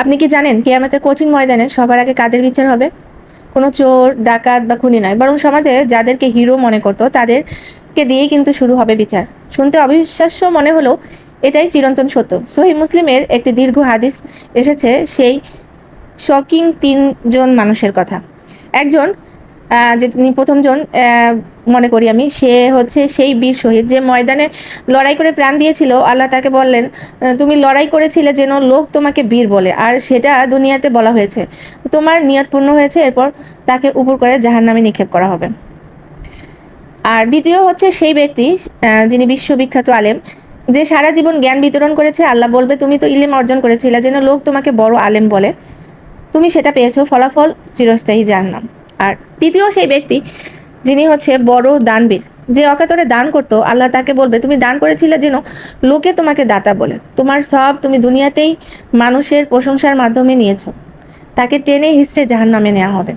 আপনি কি জানেন কিয়ামতের কঠিন ময়দানে সবার আগে কাদের বিচার হবে? কোনো চোর, ডাকাত বা খুনি নয়, বরং সমাজে যাদেরকে হিরো মনে করতো তাদেরকে দিয়েই কিন্তু শুরু হবে বিচার। শুনতে অবিশ্বাস্য মনে হলেও এটাই চিরন্তন সত্য। সহিহ মুসলিমের একটি দীর্ঘ হাদিস এসেছে সেই শকিং তিনজন মানুষের কথা। একজন যিনি প্রথমজন মনে করি আমি, সে হচ্ছে সেই বীর শহীদ যে ময়দানে লড়াই করে প্রাণ দিয়েছিল। আল্লাহ তাকে বললেন, তুমি লড়াই করেছিলে যেন লোক তোমাকে বীর বলে, আর সেটা দুনিয়াতে বলা হয়েছে। তোমার নিয়ত পূর্ণ হয়েছে। এরপর তাকে উপর করে জাহান্নামে নিক্ষেপ করা হবে। আর দ্বিতীয় হচ্ছে সেই ব্যক্তি যিনি বিশ্ববিখ্যাত আলেম, যে সারা জীবন জ্ঞান বিতরণ করেছে। আল্লাহ বলবে, তুমি তো ইলম অর্জন করেছিলে যেন লোক তোমাকে বড় আলেম বলে, তুমি সেটা পেয়েছো, ফলাফল চিরস্থায়ী জাহান্নাম। আর তৃতীয় সেই ব্যক্তি যিনি হচ্ছে বড় দানবীর, যে অকাতরে দান করতো। আল্লাহ তাকে বলবে, তুমি দান করেছিলে যেন লোকে তোমাকে দাতা বলে, তোমার সব তুমি দুনিয়াতেই মানুষের প্রশংসার মাধ্যমে নিয়েছো। তাকে টেনে হিস্ট্রে জাহান্নামে নেওয়া হবে।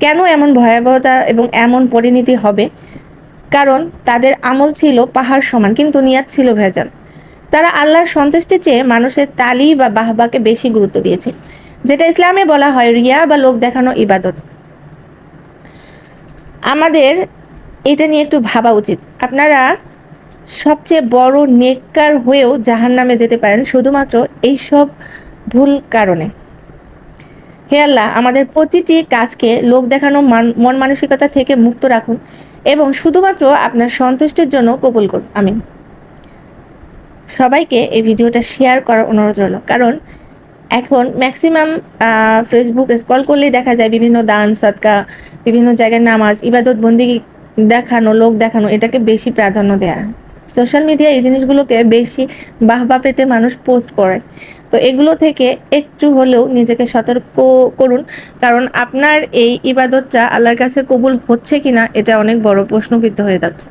কেন এমন ভয়াবহতা এবং এমন পরিণতি হবে? কারণ তাদের আমল ছিল পাহাড় সমান, কিন্তু নিয়াত ছিল ভেজাল। তারা আল্লাহর সন্তুষ্টি চেয়ে মানুষের তালি বা বাহবাকে বেশি গুরুত্ব দিয়েছে, যেটা ইসলামে বলা হয় রিয়া বা লোক দেখানো ইবাদত। আমাদের এটা নিয়ে একটু ভাবা উচিত। আপনারা সবচেয়ে বড় নেককার হয়েও জাহান্নামে যেতে পারেন শুধুমাত্র এইসব ভুল কারণে। হে আল্লাহ, আমাদের প্রতিটি কাজকে লোক দেখানো মন মানসিকতা থেকে মুক্ত রাখুন এবং শুধুমাত্র আপনার সন্তুষ্টির জন্য কবুল করুন। আমিন। সবাইকে এই ভিডিওটা শেয়ার করার অনুরোধ রইল, কারণ এখন ম্যাক্সিমাম ফেসবুক স্ক্রল করলেই দেখা যায় বিভিন্ন দান সদকা, বিভিন্ন জায়গায় নামাজ, ইবাদত বন্দি দেখানো, লোক দেখানো, এটাকে বেশি প্রাধান্য দেয়া। সোশ্যাল মিডিয়া এই জিনিসগুলোকে বেশি বাহবা পেতে মানুষ পোস্ট করে। তো এগুলো থেকে একটু হলেও নিজেকে সতর্ক করুন, কারণ আপনার এই ইবাদতটা আল্লাহর কাছে কবুল হচ্ছে কিনা এটা অনেক বড় প্রশ্নবিদ্ধ হয়ে যাচ্ছে।